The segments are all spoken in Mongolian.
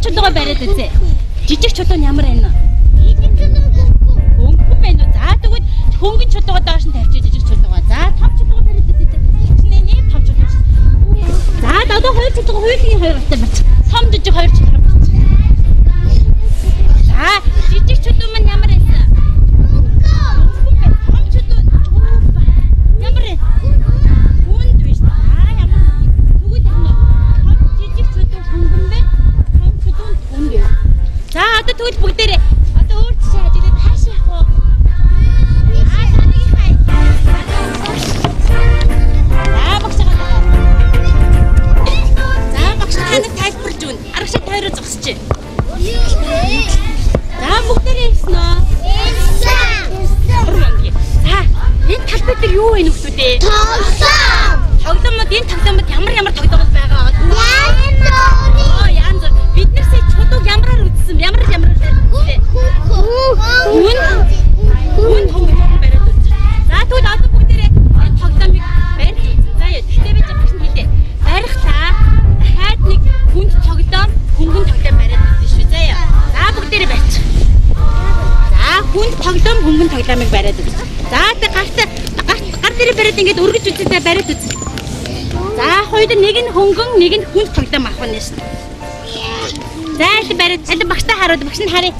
чулуугаа бариад үзье. Жижиг чулуу нь ямар байна вэ? Хөнгөн байна уу? За тэгвэл хөнгөн чулуугаа доош нь тавьчих жижиг чулуугаа. За том чулуугаа бариад үзье. Ийм том чулуу. За одоо хоёр чулуугаа хоёулын хоёр гартаа барьчих. Том жижиг хоёр чулуугаа барьчих. За жижиг чулуу маань ямар байсан? Том чулуу. Ямар вэ? Хүнд биш. За ямар? Тэгвэл том жижиг чулуу хөнгөн бэ? Том чулуу хүнд бэ? За одоо тэгвэл бүгдээрээ одоо өөрчлөж хажуудаа таашаа явах уу? Таныг тайлбарж өгнө. Аргаша тойроо зогсож. За бүгдээрээ ирсэн үү? Ирсэн. За энэ талбай дээр юу вэ нөхдөдөө? Тоглоом. Тоглоомод энэ тоглоомод ямар тоглоом байгаа вэ? Янз бүр. Бид нэрсээ чулууг ямараар үзсэн? Ямар Хүн бариад үзсэн. За тэгвэл одоо бүгдээрээ энэ тоглоомыг барьж үзсэн. За яа. Тэгтээ би жагч нь хэлээ. Барихлаа. Дахиад нэг хүнд тоглоом, хөнгөн тоглоом бариад үзсэн шүү. За яа. За бүгдээрээ барьчих. За хүнд тоглоом, хөнгөн тоглоомыг бариад үзсэн. За тэг гар дээр бариад ингээд өргөж үзээ бариад үзсэн. За хоёул нэг нь хөнгөн, нэг нь хүнд тоглоом авах нь шүү. За их бариад аль багштай хараад багш нь харъя.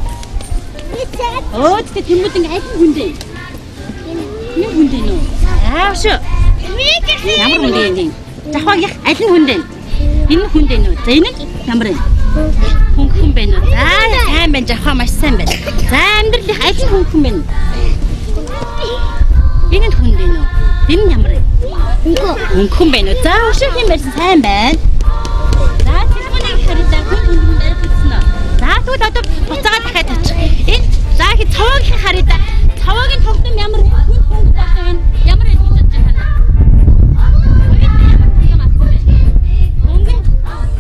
Оо тэг тэмүүл ингээд аль хүндээ. Нэг хүндээ нөө. Аа шүү. Ямар хүндээ юм? Захаг яг аль нь хүндээ? Энэ хүндээ нөө. За энэ ямар вэ? Хөнгөн байна уу? За сайн байна. Захаа маш сайн байна. За амьдрал аль нь хөнгөн байна? Энэ хүндээ нөө. Энэ ямар вэ? Хөнгөн байна уу? За өшөө юм байсан сайн байна. За телефоныг харьцаа хөнгөн барьж үзсэн үү? За тэгвэл одоо буцаага дахиад тавьчих. Энэ за их цаваг их харьцаа. Цавагийн тоглоом ямар хөнгөн болсон вэ? Ямар вэ гэж бодож байна?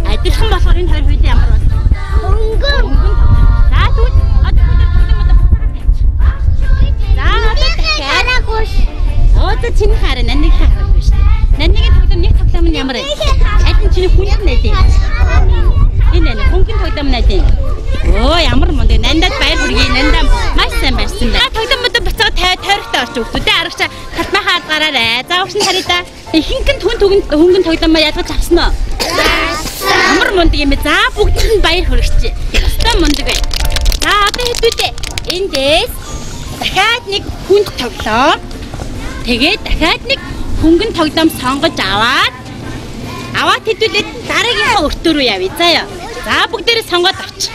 Адилхан болохоор энэ хоёр хүйдээ ямар бол? Хөнгөн. За тэгвэл одоо бүгд тоглоомоо буцаага тавьчих. За одоо хараагүй. Одоо чиний хараа наныг хараагүй шүү дээ. Нанныгийн тоглоом нэг тоглоом нь ямар вэ? Адил чиний хүнд найдаа. Энэ хөнгөн тоглоом найдаа. Оо ямар мундаг нандад баяр хүргэе. Нандаа маш сайн барьсан байна. Тоглоомоо буцаага тойрогтой орч өгдөө. Аргач хатмахаад гараарай. За өгсөн харъя да. Ихэнх нь хөнгөн тоглоомоо ялгаж авсан уу? Ямар мундаг юм бэ? За бүгд нь баяр хүргэчих. Өстой мундаг бай. За одоо хэдүүдээ. Эндээс дахиад нэг хүнд тоглоом. Тэгээд дахиад нэг хөнгөн тоглоом сонгож аваад хэдүүлээд дараагийнхаа өртөө рүү явъя. За яа. За бүгдээрээ сонгоод авчих.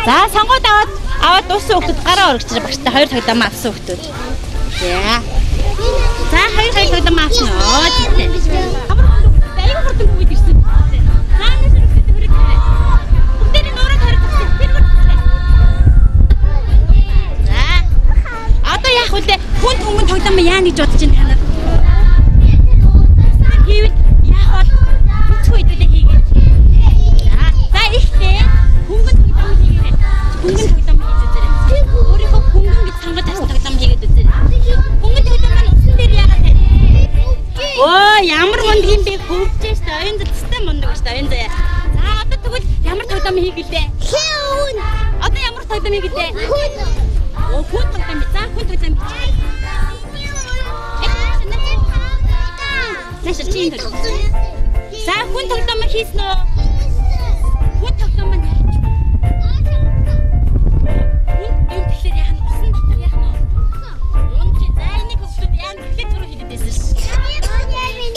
За сонгоод аваад дууссан хүмүүс гараа өргөчих багштай хоёр тоглоом авсан хүмүүс. За хоёр тоглоом авсан. Оо тийм. Аяг хурдан бүгд ирсэн. Наанаас өргөсөн хүрээ. Бүгдээрээ нуурыг харагдсан. Тэр хүрээ. За. Одоо яах вэ? Хүнд хөнгөн тоглоом яа гэж бодож байна танаар? Хийвэл яах вэ? Бүцгүй хэдүүлээ хийгээ. За ихтэй хөнгөн тоглоом хийгээ. Хөнгөн тоглоом хийж үзээрэй. Өөрийнхөө хөнгөн гэж сонгож авсан тоглоом хийгээд үзээрэй. Хөнгөн тоглоом маань усан дээр яагаад вэ? Оо ямар мундаг юм бэ? Хөвчөөс та энэ дэстэй мундаг шүү дээ. Энэ заяа. За одоо тэгвэл ямар тоглоом хийгэлээ? Хүн. Одоо ямар тоглоом хийгэлээ? Хүн. Оо хүн тоглоом. За хүн тоглоом. Нэшэр чинь тоглоом. За хүн тоглоом хийсэн үү? Хүн тоглоом маань яаж? Хүн тэгэхээр яах нь усан дотор яах нь? Унд чи за энийг хөөхөд яа гэхээ түрүү хийдэг байсан шүү.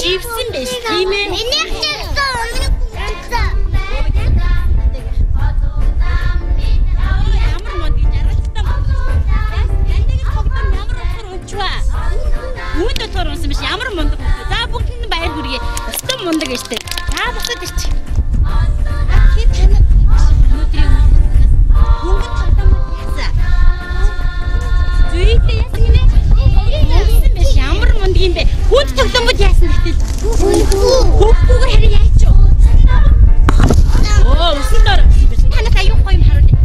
Ивсэн биш тийм ээ. Энийг ч гэсэн өндөр гүнцээ. Ямар мод гэж аргалцсан байна. Энийг тоглоом ямар утгаар унчваа? Үүнд утгаар унсан биш ямар мундаг. За бүгд нь баяр хүргэе. Өстө мундаг гэж тээ. За босоод ирчих. Хэд танаа өнөөдрийн хөнгөн тоглоом яасан. Зүйтэй яасан гинэ? Яасан биш ямар мундаг юм бэ? Хүнд тоглоомод яасан гэтэл хөвгүүгээр харин яач юу? Оо усан дор танаас аюу гоё юм харуулъя.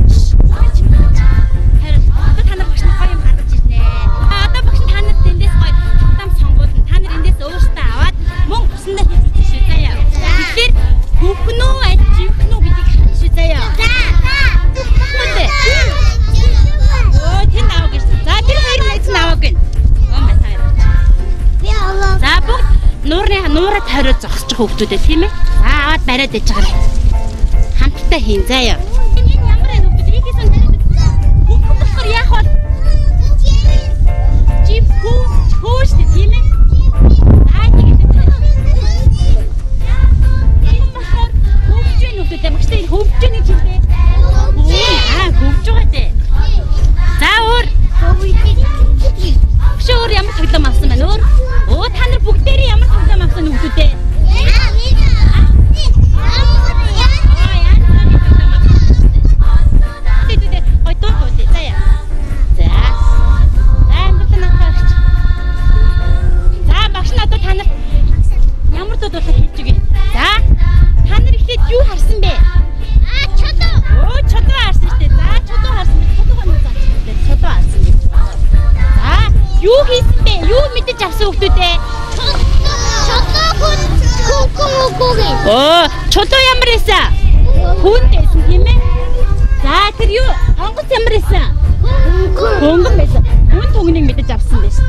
Харин одоо танаа багш гоё юм харгаж ирнэ. Одоо багш танаас тэндээс гоё тоглоом сонгуулна. Та нар эндээс өөрсдөө аваад мөн усандаа хийж үзэх шүү заяа. Тэгэхээр хөвгнөө аж ивхнөө гэдгийг доогоороо тойроод зогсож байгаа хүмүүстэй тийм ээ. За аваад бариад иж байгаа. Хамтдаа хийн заяа. Энэ ямар энэ хүмүүс ийхээс нь хөнгөн болохоор яах вэ? Жип хөөш тийм ээ. Аа тийм ээ. Энэ болохоор хөвж гэнэ хүмүүстэй багчтай хөвж гэнэ гэж хэлээ. Аа хөвж байгаа дээ. За өөр өөр ямар тоглоом авсан байна өөр? Оо та нар бүгдээрээ ямар тоглоом авсан нүгдүүдээ? Оо, чулуу ямар эсэ? Хүн дэсэн тийм ээ. За тэр юу? Хонгоц ямар эсэ? Хөнгөн байсан. Хүн түгнийг мэдэж авсан байсан.